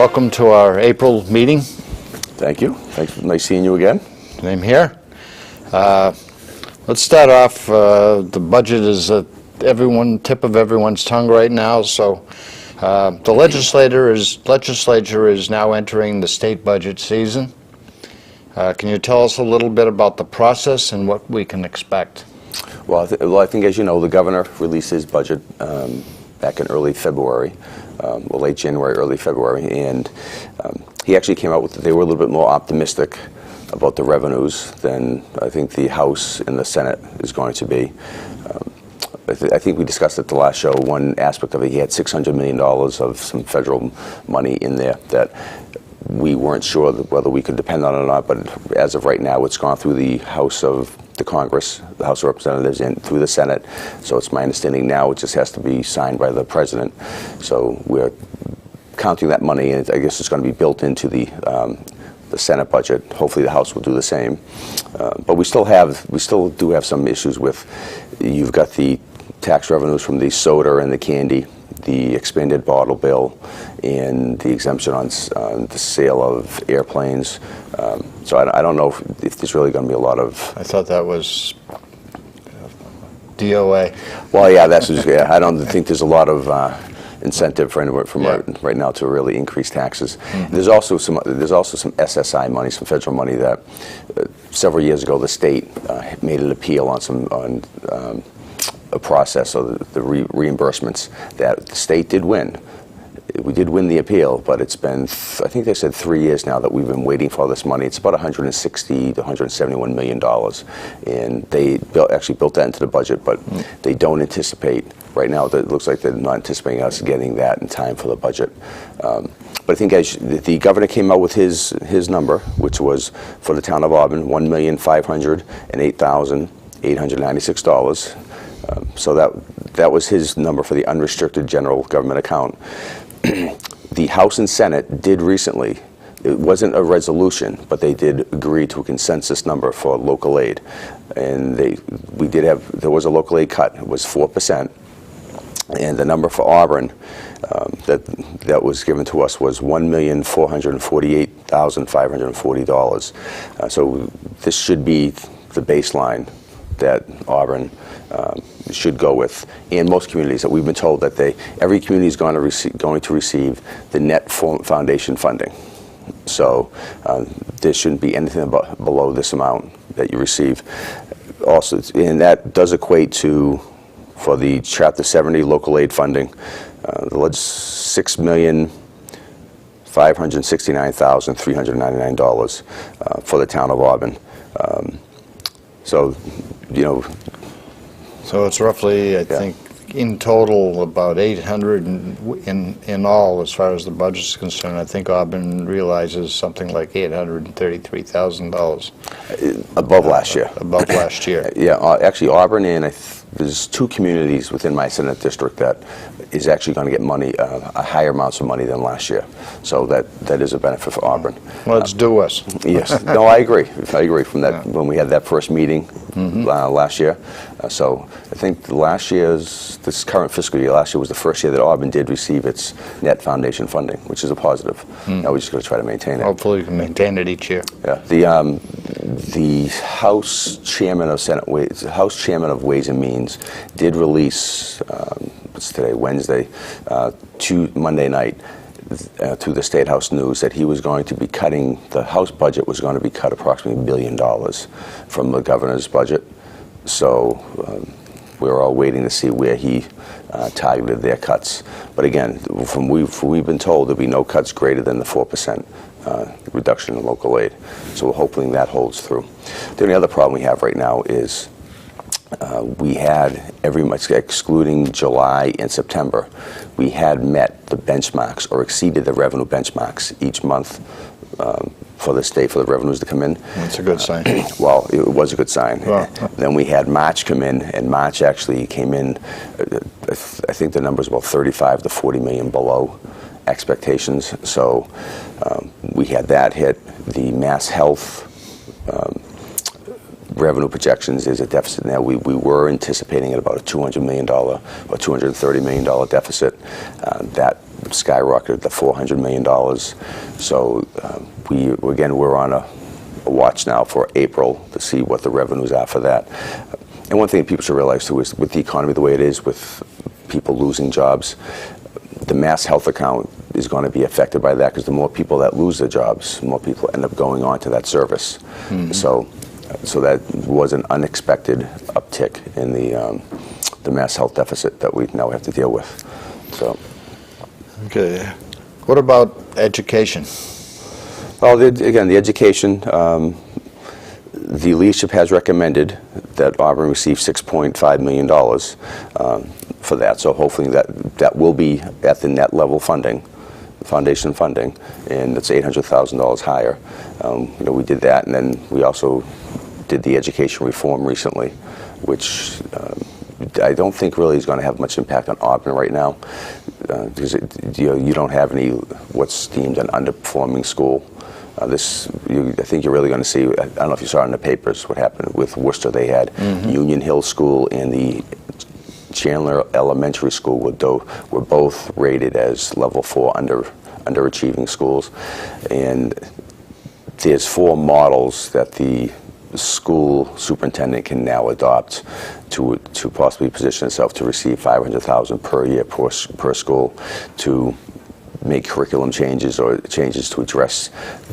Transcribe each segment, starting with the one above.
welcome to our April meeting. Thank you. Thanks. Nice seeing you again. Same here. Let's start off. The budget is at tip of everyone's tongue right now. So the legislature is now entering the state budget season. Can you tell us a little bit about the process and what we can expect? Well, I think, as you know, the governor released his budget back in early February, late January, early February, and he actually came out with, they were a little bit more optimistic about the revenues than I think the House and the Senate is going to be. I think we discussed at the last show, one aspect of it, he had $600 million of some federal money in there that we weren't sure whether we could depend on it or not, but as of right now, it's gone through the House of the Congress, the House of Representatives, and through the Senate. So it's my understanding now it just has to be signed by the President. So we're counting that money, and I guess it's going to be built into the Senate budget. Hopefully the House will do the same. But we still do have some issues with, you've got the tax revenues from the soda and the candy, the expanded bottle bill, and the exemption on the sale of airplanes. So I don't know if there's really going to be a lot of... I thought that was DOA. Well, yeah, I don't think there's a lot of incentive for anyone from right now to really increase taxes. Mm-hmm. There's also some SSI money, some federal money that several years ago the state made an appeal on a process of the reimbursements that the state did win. We did win the appeal, but it's been, I think they said 3 years now that we've been waiting for this money. It's about $160 to $171 million, and they actually built that into the budget, but they don't anticipate, right now it looks like they're not anticipating us getting that in time for the budget. But I think as the governor came out with his number, which was for the town of Auburn, $1,508,896. So that was his number for the unrestricted general government account. The House and Senate did recently, it wasn't a resolution, but they did agree to a consensus number for local aid. And there was a local aid cut, it was 4%. And the number for Auburn that was given to us was $1,448,540. So this should be the baseline that Auburn should go with, and most communities that we've been told that every community is going to receive the net foundation funding. So there shouldn't be anything below this amount that you receive. Also, and that does equate to, for the Chapter 70 local aid funding, the $6,569,399 for the town of Auburn. So, you know. So it's roughly, I think, in total about 800 in all, as far as the budget is concerned. I think Auburn realizes something like $833,000 above last year. Above last year. Yeah, actually, Auburn and there's two communities within my Senate district that is actually going to get money, a higher amounts of money than last year. So that is a benefit for Auburn. Well, it's due us. Yes. No, I agree. From that when we had that first meeting last year. So I think this current fiscal year, last year was the first year that Auburn did receive its net foundation funding, which is a positive. Now we're just going to try to maintain it. Hopefully we can maintain it each year. Yeah. The House Chairman of Ways and Means did release, what's today, Wednesday, Monday night, to the State House News that he was going to be cutting, the House budget was going to be cut approximately $1 billion from the governor's budget. So we're all waiting to see where he targeted their cuts. But again, from we've been told there'll be no cuts greater than the 4% reduction in local aid. So we're hoping that holds through. The only other problem we have right now is we had every month, excluding July and September, we had met the benchmarks or exceeded the revenue benchmarks each month for the state, for the revenues to come in. That's a good sign. Well, it was a good sign. Well, then we had March come in, and March actually came in, I think the number is about 35 to 40 million below expectations. So we had that hit. The Mass Health revenue projections is a deficit now. We were anticipating at about a $200 million or $230 million deficit. That skyrocketed to $400 million. So we're on a watch now for April to see what the revenues are for that. And one thing people should realize too is with the economy the way it is, with people losing jobs, the mass health account is going to be affected by that, because the more people that lose their jobs, the more people end up going on to that service. So that was an unexpected uptick in the mass health deficit that we now have to deal with. So. Okay. What about education? Well, again, the education, the leadership has recommended that Auburn receive $6.5 million for that. So hopefully that will be at the net level funding, foundation funding, and it's $800,000 higher. We did that, and then we also did the education reform recently, which I don't think really is going to have much impact on Auburn right now, because you don't have any what's deemed an underperforming school. I think you're really going to see, I don't know if you saw in the papers what happened with Worcester. They had Union Hill School and the Chandler Elementary School were both rated as level 4 underachieving schools. And there's 4 models that the school superintendent can now adopt to possibly position itself to receive $500,000 per year per school, to make curriculum changes or changes to address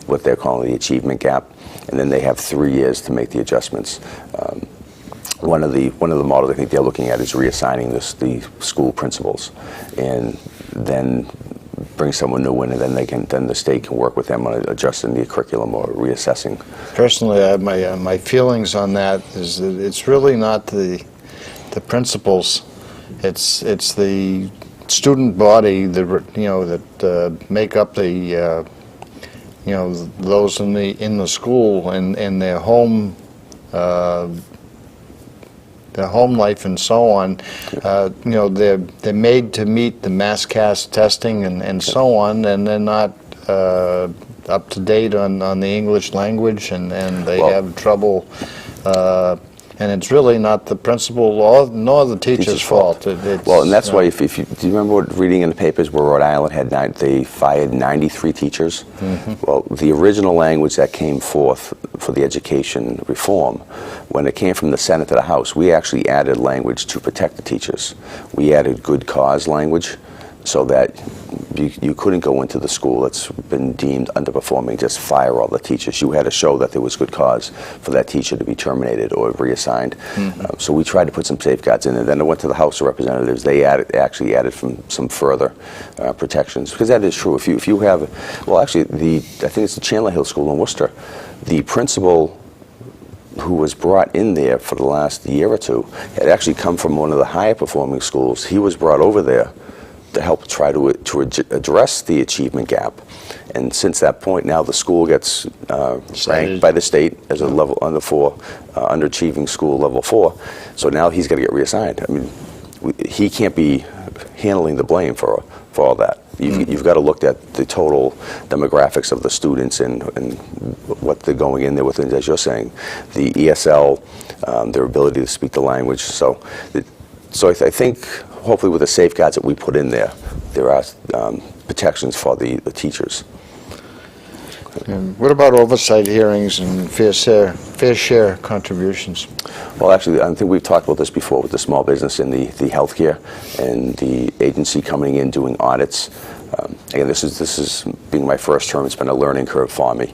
what they're calling the achievement gap, and then they have 3 years to make the adjustments. One of the models I think they're looking at is reassigning the school principals, and then bring someone new in, and then the state can work with them on adjusting the curriculum or reassessing. Personally, my feelings on that is that it's really not the principals. It's the student body that make up the those in the school and their home life and so on. They're made to meet the mass cast testing and so on, and they're not up to date on the English language, and they have trouble. And it's really not the principal nor the teacher's fault. Well, and that's why, if you do you remember reading in the papers where Rhode Island they fired 93 teachers? Well, the original language that came forth for the education reform, when it came from the Senate to the House, we actually added language to protect the teachers. We added good cause language, so that you couldn't go into the school that's been deemed underperforming, just fire all the teachers. You had to show that there was good cause for that teacher to be terminated or reassigned. So we tried to put some safeguards in, and then it went to the House of Representatives. They actually added some further protections, because that is true. If you have, well, actually, I think it's the Chandler Hill School in Worcester, the principal who was brought in there for the last year or two had actually come from one of the higher performing schools. He was brought over there to help try to address the achievement gap. And since that point, now the school gets ranked by the state as a level underachieving school, level 4. So now he's got to get reassigned. I mean, he can't be handling the blame for all that. You've got to look at the total demographics of the students and what they're going in there with, and as you're saying, the ESL, their ability to speak the language. So I think hopefully with the safeguards that we put in there are protections for the teachers. And what about oversight hearings and fair share contributions? Well, actually, I think we've talked about this before with the small business and the healthcare and the agency coming in doing audits. Again, this is being my first term. It's been a learning curve for me.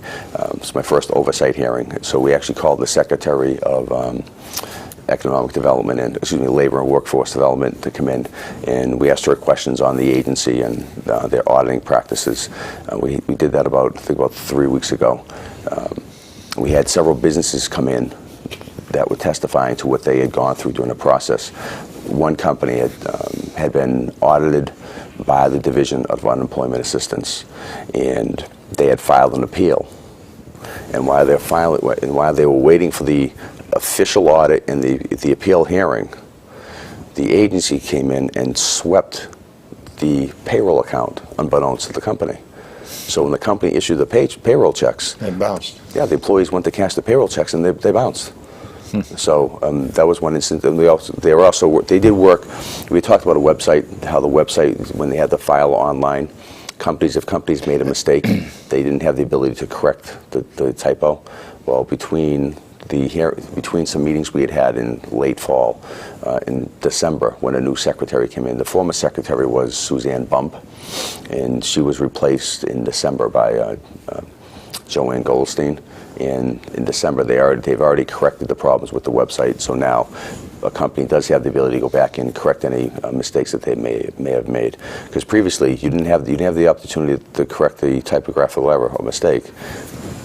It's my first oversight hearing. So we actually called the Secretary of Economic Development and Labor and Workforce Development to come in, and we asked her questions on the agency and their auditing practices. We did that about 3 weeks ago. We had several businesses come in that were testifying to what they had gone through during the process. One company had been audited by the Division of Unemployment Assistance, and they had filed an appeal. And while they were waiting for the official audit and the appeal hearing, the agency came in and swept the payroll account unbeknownst to the company. So when the company issued the payroll checks, They bounced. yeah, the employees went to cash the payroll checks and they bounced. So that was one instance. And they did work. We talked about a website, how the website, when they had the file online, if companies made a mistake, they didn't have the ability to correct the typo. Well, between some meetings we had in late fall, in December, when a new secretary came in, the former secretary was Suzanne Bump, and she was replaced in December by Joanne Goldstein. And in December, they've already corrected the problems with the website. So now a company does have the ability to go back and correct any mistakes that they may have made. Because previously, you didn't have the opportunity to correct the typographical error or mistake.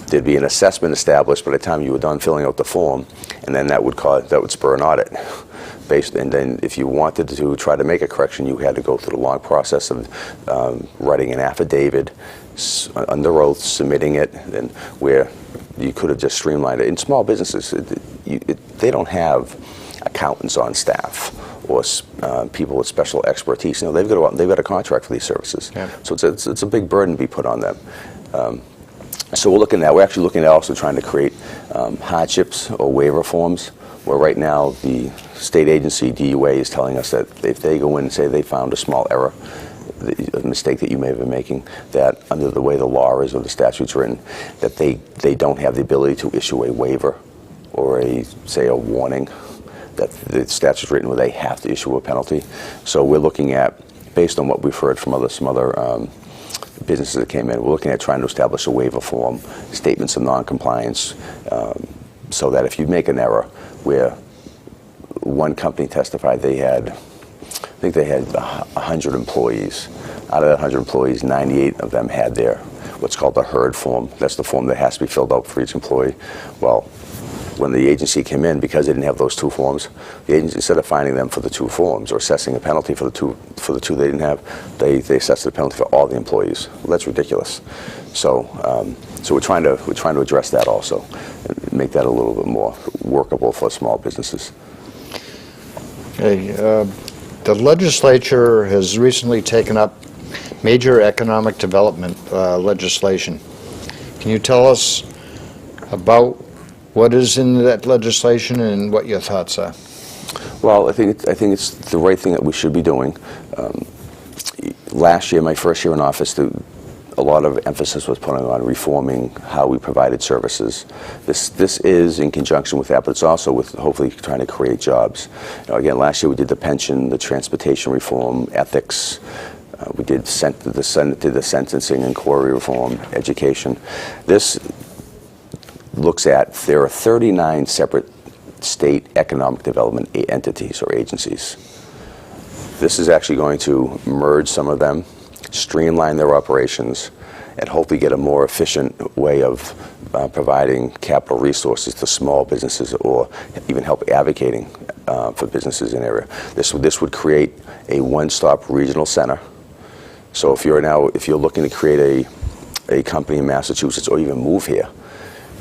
There'd be an assessment established by the time you were done filling out the form, and then that would spur an audit. And then if you wanted to try to make a correction, you had to go through the long process of writing an affidavit, under oath, submitting it, and where you could have just streamlined it. In small businesses, they don't have accountants on staff or people with special expertise. They've got a contract for these services. Yeah. So it's a big burden to be put on them. So we're actually looking at also trying to create hardships or waiver forms, where right now the state agency, DUA, is telling us that if they go in and say they found a small error, a mistake that you may have been making, that under the way the law is or the statute's written, that they don't have the ability to issue a waiver or a warning, that the statute's written where they have to issue a penalty. So we're looking at, based on what we've heard from some other businesses that came in, we're looking at trying to establish a waiver form, statements of noncompliance, so that if you make an error, where one company testified I think they had 100 employees. Out of that 100 employees, 98 of them had what's called the HERD form. That's the form that has to be filled out for each employee. Well, when the agency came in, because they didn't have those two forms, the agency, instead of finding them for the two forms or assessing a penalty for the two they didn't have, they assessed the penalty for all the employees. Well, that's ridiculous. So we're trying to address that also, and make that a little bit more workable for small businesses. Okay, the legislature has recently taken up major economic development legislation. Can you tell us about what is in that legislation and what your thoughts are? Well, I think it's the right thing that we should be doing. Last year, my first year in office, a lot of emphasis was put on reforming how we provided services. This is in conjunction with that, but it's also with hopefully trying to create jobs. Again, last year we did the pension, the transportation reform, ethics. We did the Senate did the sentencing inquiry reform, education. This looks at, there are 39 separate state economic development entities or agencies. This is actually going to merge some of them, streamline their operations, and hopefully get a more efficient way of providing capital resources to small businesses, or even help advocating for businesses in the area. This would create a one-stop regional center. So if you're looking to create a company in Massachusetts or even move here,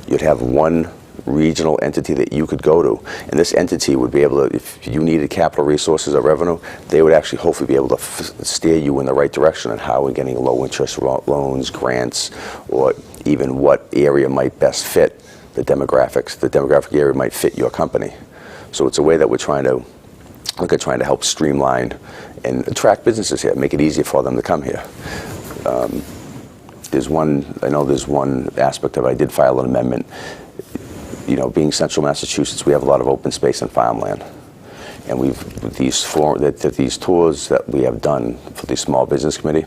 you'd have one regional entity that you could go to, and this entity would be able to, if you needed capital resources or revenue, they would actually hopefully be able to steer you in the right direction on how we're getting low interest loans, grants, or even what area might best fit the demographics. The demographic area might fit your company. So it's a way that we're trying to look at, trying to help streamline and attract businesses here, make it easier for them to come here. There's one aspect of it. I did file an amendment. Being central Massachusetts, we have a lot of open space and farmland. And these tours that we have done for the Small Business Committee,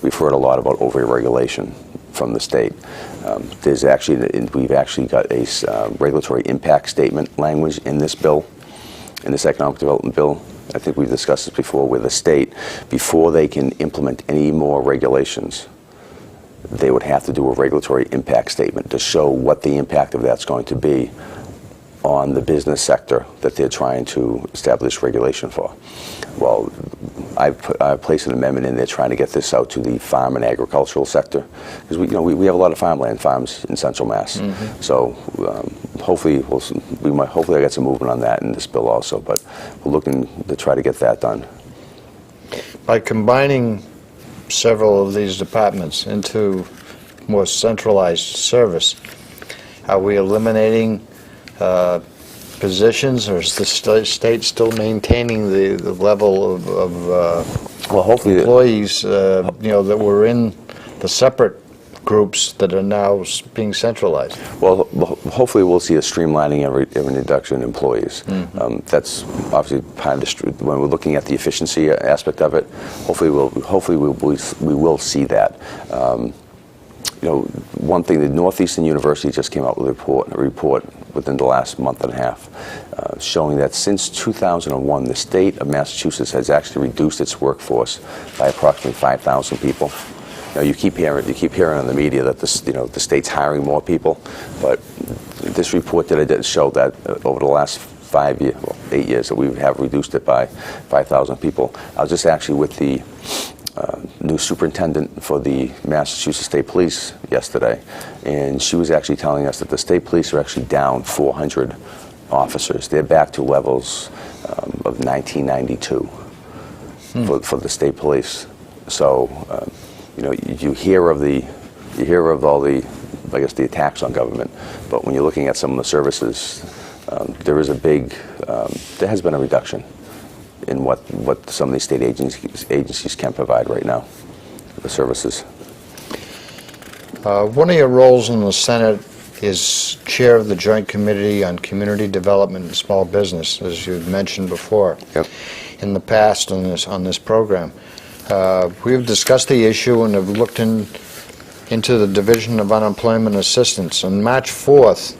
we've heard a lot about over-regulation from the state. We've actually got a regulatory impact statement language in this bill, in this economic development bill. I think we've discussed this before, with the state, before they can implement any more regulations, they would have to do a regulatory impact statement to show what the impact of that's going to be on the business sector that they're trying to establish regulation for. Well, I placed an amendment in there trying to get this out to the farm and agricultural sector, because we have a lot of farms in Central Mass. Mm-hmm. So hopefully I get some movement on that in this bill also, but we're looking to try to get that done. By combining several of these departments into more centralized service, are we eliminating positions, or is the state still maintaining the level of Well, hopefully, employees, that were in the separate groups that are now being centralized? well, hopefully we'll see a streamlining and reduction in employees. That's obviously part of when we're looking at the efficiency aspect of it. Hopefully we will see that. One thing, the Northeastern University just came out with a report within the last month and a half, showing that since 2001, the state of Massachusetts has actually reduced its workforce by approximately 5,000 people. You keep hearing on the media that the state's hiring more people, but this report that I did showed that over the last 8 years that we have reduced it by 5,000 people. I was just actually with the new superintendent for the Massachusetts State Police yesterday, and she was actually telling us that the state police are actually down 400 officers. They're back to levels of 1992 for the state police. So, you hear of all the, I guess, the attacks on government, but when you're looking at some of the services, there has been a reduction in what some of these state agencies can provide right now, the services. One of your roles in the Senate is chair of the Joint Committee on Community Development and Small Business, as you had mentioned before. Yep. In the past on this program. We've discussed the issue and have looked into the Division of Unemployment Assistance. On March 4th,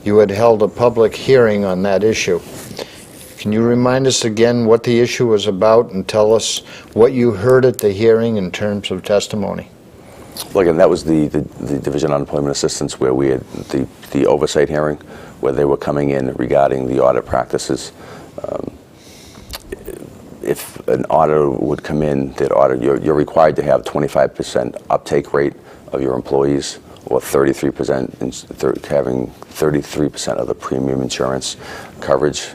you had held a public hearing on that issue. Can you remind us again what the issue was about and tell us what you heard at the hearing in terms of testimony? Well, again, that was the Division of Unemployment Assistance, where we had the oversight hearing, where they were coming in regarding the audit practices. If an auditor would come in, that audit, you're required to have 25% uptake rate of your employees, or 33%, having 33% of the premium insurance coverage.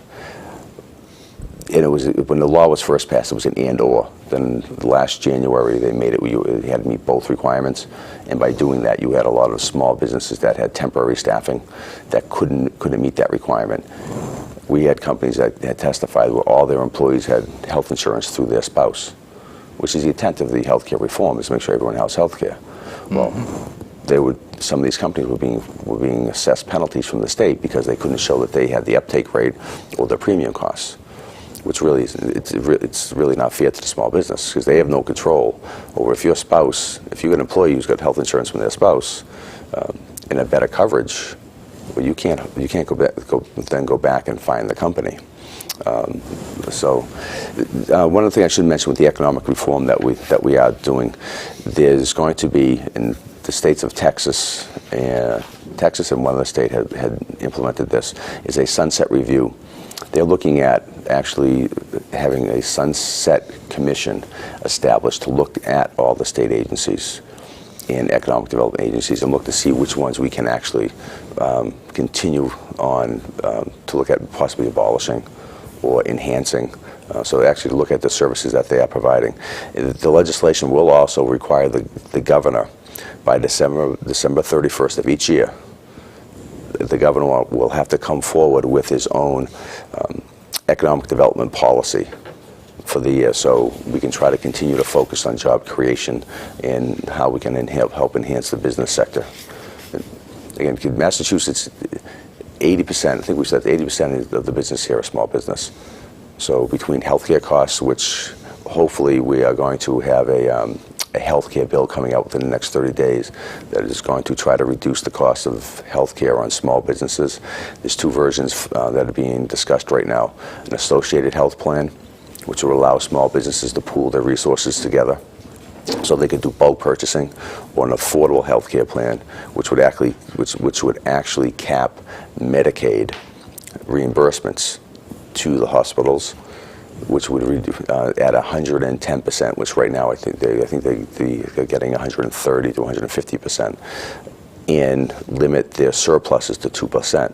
And it was, when the law was first passed, it was an and/or. Then last January, they made it, you had to meet both requirements. And by doing that, you had a lot of small businesses that had temporary staffing that couldn't meet that requirement. We had companies that had testified where all their employees had health insurance through their spouse, which is the intent of the healthcare reform, is to make sure everyone has health care. Well, some of these companies were being assessed penalties from the state because they couldn't show that they had the uptake rate or the premium costs, which really it's really not fair to the small business, because they have no control over if you've got an employee who's got health insurance from their spouse and a better coverage. Well, you can't go back and find the company. So one of the things I should mention with the economic reform that we are doing, there's going to be in the states of Texas and one other state had implemented this, is a sunset review. They're looking at actually having a sunset commission established to look at all the state agencies and economic development agencies and look to see which ones we can actually continue on to look at possibly abolishing or enhancing. So actually look at the services that they are providing. The legislation will also require the governor by December 31st of each year. The governor will have to come forward with his own economic development policy for the year, so we can try to continue to focus on job creation and how we can help enhance the business sector. Again, Massachusetts, 80%, I think we said 80% of the business here are small business. So between healthcare costs, which hopefully we are going to have a healthcare bill coming out within the next 30 days that is going to try to reduce the cost of healthcare on small businesses. There's two versions that are being discussed right now: an associated health plan, which will allow small businesses to pool their resources together so they could do bulk purchasing, or an affordable health care plan, which would actually cap Medicaid reimbursements to the hospitals, which would at 110%, which right now I think they're getting 130 to 150%, and limit their surpluses to 2%.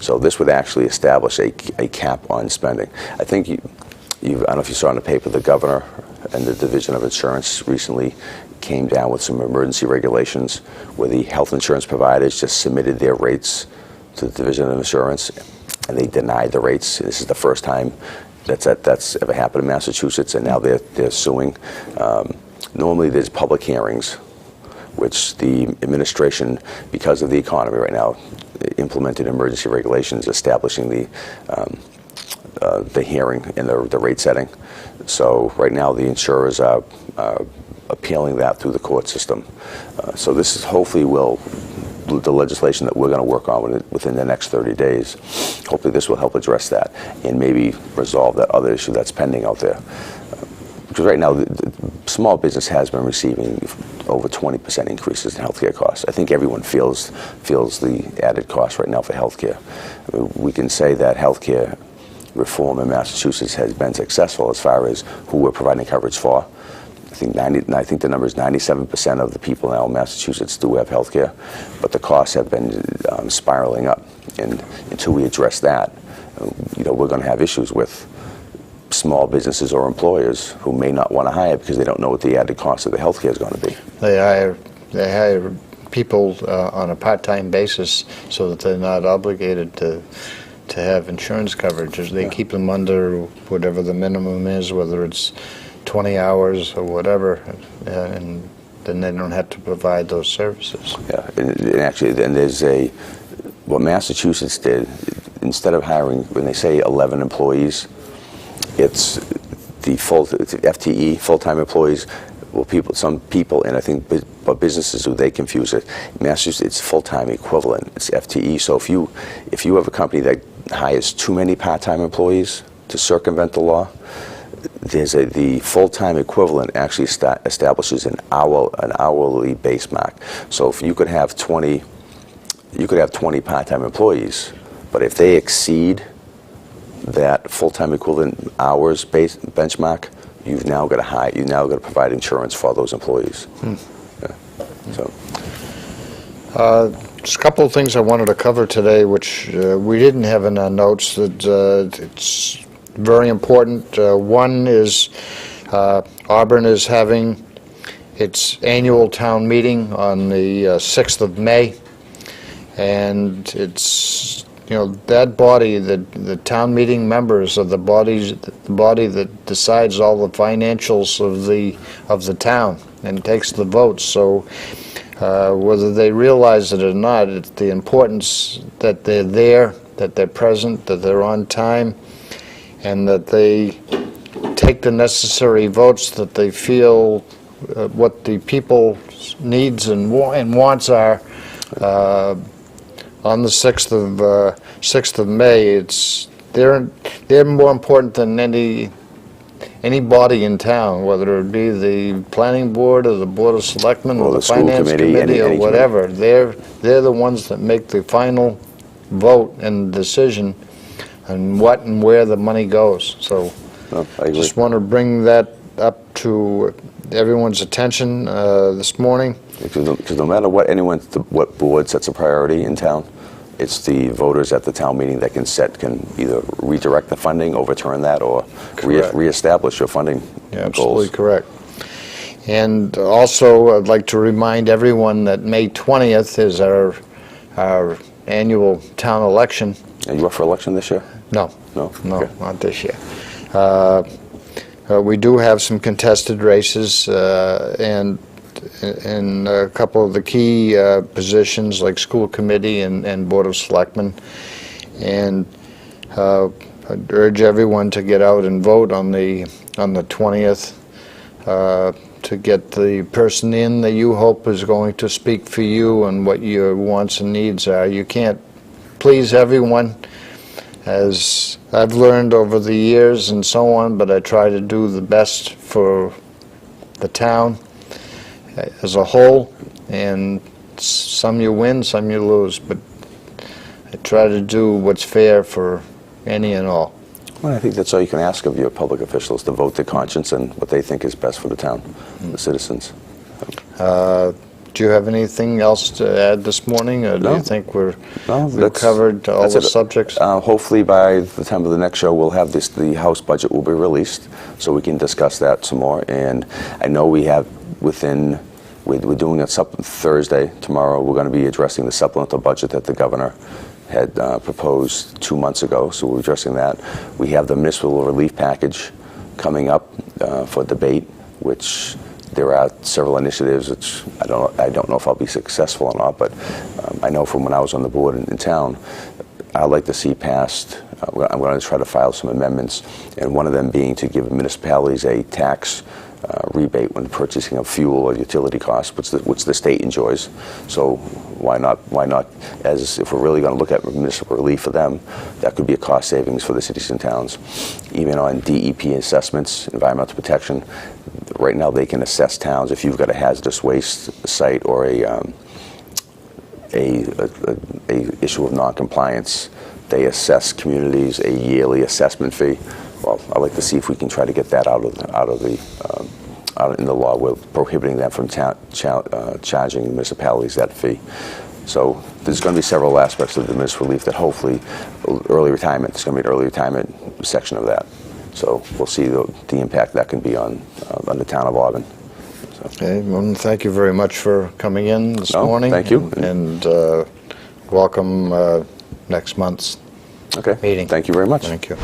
So this would actually establish a cap on spending. I think I don't know if you saw in the paper, the governor and the Division of Insurance recently came down with some emergency regulations where the health insurance providers just submitted their rates to the Division of Insurance, and they denied the rates. This is the first time that's ever happened in Massachusetts, and now they're suing. Normally there's public hearings, which the administration, because of the economy right now, implemented emergency regulations establishing the hearing and the rate setting. So right now the insurers are appealing that through the court system. So this is hopefully the legislation that we're going to work on within the next 30 days. Hopefully this will help address that and maybe resolve that other issue that's pending out there. Because right now, the small business has been receiving over 20% increases in healthcare costs. I think everyone feels the added cost right now for healthcare. I mean, we can say that healthcare reform in Massachusetts has been successful as far as who we're providing coverage for. I think the number is 97% of the people now in Massachusetts do have health care, but the costs have been spiraling up. And until we address that, we're going to have issues with small businesses or employers who may not want to hire because they don't know what the added cost of the health care is going to be. They hire people on a part-time basis so that they're not obligated to have insurance coverage. They keep them under whatever the minimum is, whether it's 20 hours or whatever, and then they don't have to provide those services. Yeah, and actually, then what Massachusetts did, instead of hiring, when they say 11 employees, it's the FTE, full-time employees. Well, some people, and I think businesses they confuse it. Massachusetts, it's full-time equivalent. It's FTE. So if you have a company that hires too many part-time employees to circumvent the law, the full-time equivalent actually establishes an hourly base mark. So if you could have 20 part-time employees, but if they exceed that full-time equivalent hours benchmark, you've now got to provide insurance for those employees. Yeah. So. Just a couple of things I wanted to cover today, which we didn't have in our notes. That it's very important. One is Auburn is having its annual town meeting on the 6th of May, and it's that body, the town meeting members of the body that decides all the financials of the town and takes the votes. So whether they realize it or not, it's the importance that they're there, that they're present, that they're on time, and that they take the necessary votes that they feel what the people's needs and wants are. On the 6th of May, they're more important than any body in town, whether it be the planning board or the board of selectmen or the finance committee or whatever. They're the ones that make the final vote and decision on what and where the money goes. So I just want to bring that up to everyone's attention this morning. Because no matter what board sets a priority in town, it's the voters at the town meeting that can either redirect the funding, overturn that, or reestablish your funding goals. Absolutely correct. And also, I'd like to remind everyone that May 20th is our annual town election. Are you up for election this year? No. No? No, Okay. not this year. We do have some contested races, and in a couple of the key positions like school committee and board of selectmen, and I'd urge everyone to get out and vote on the 20th to get the person in that you hope is going to speak for you and what your wants and needs are. You can't please everyone, as I've learned over the years and so on, but I try to do the best for the town as a whole, and some you win, some you lose, but I try to do what's fair for any and all. Well, I think that's all you can ask of your public officials, to vote their conscience and what they think is best for the town, the citizens. Do you have anything else to add this morning, or do you think we've covered all the subjects? Hopefully by the time of the next show, we'll have the House budget will be released, so we can discuss that some more. And I know we have we're doing it Thursday, tomorrow, we're going to be addressing the supplemental budget that the governor had proposed 2 months ago, so we're addressing that. We have the municipal relief package coming up for debate, which there are several initiatives which I don't know if I'll be successful or not, but I know from when I was on the board in town, I'd like to see passed. I'm going to try to file some amendments, and one of them being to give municipalities a tax rebate when purchasing of fuel or utility costs, which the state enjoys. So why not, as if we're really going to look at municipal relief for them, that could be a cost savings for the cities and towns. Even on DEP assessments, environmental protection, right now they can assess towns if you've got a hazardous waste site or a issue of non-compliance. They assess communities a yearly assessment fee. Well, I'd like to see if we can try to get that out in the law. We're prohibiting them from charging municipalities that fee. So there's going to be several aspects of the municipal relief that hopefully early retirement. There's going to be an early retirement section of that. So we'll see the impact that can be on the town of Auburn. So. Okay, well, thank you very much for coming in this morning. Thank you. And welcome next month's Okay. meeting. Thank you very much. Thank you.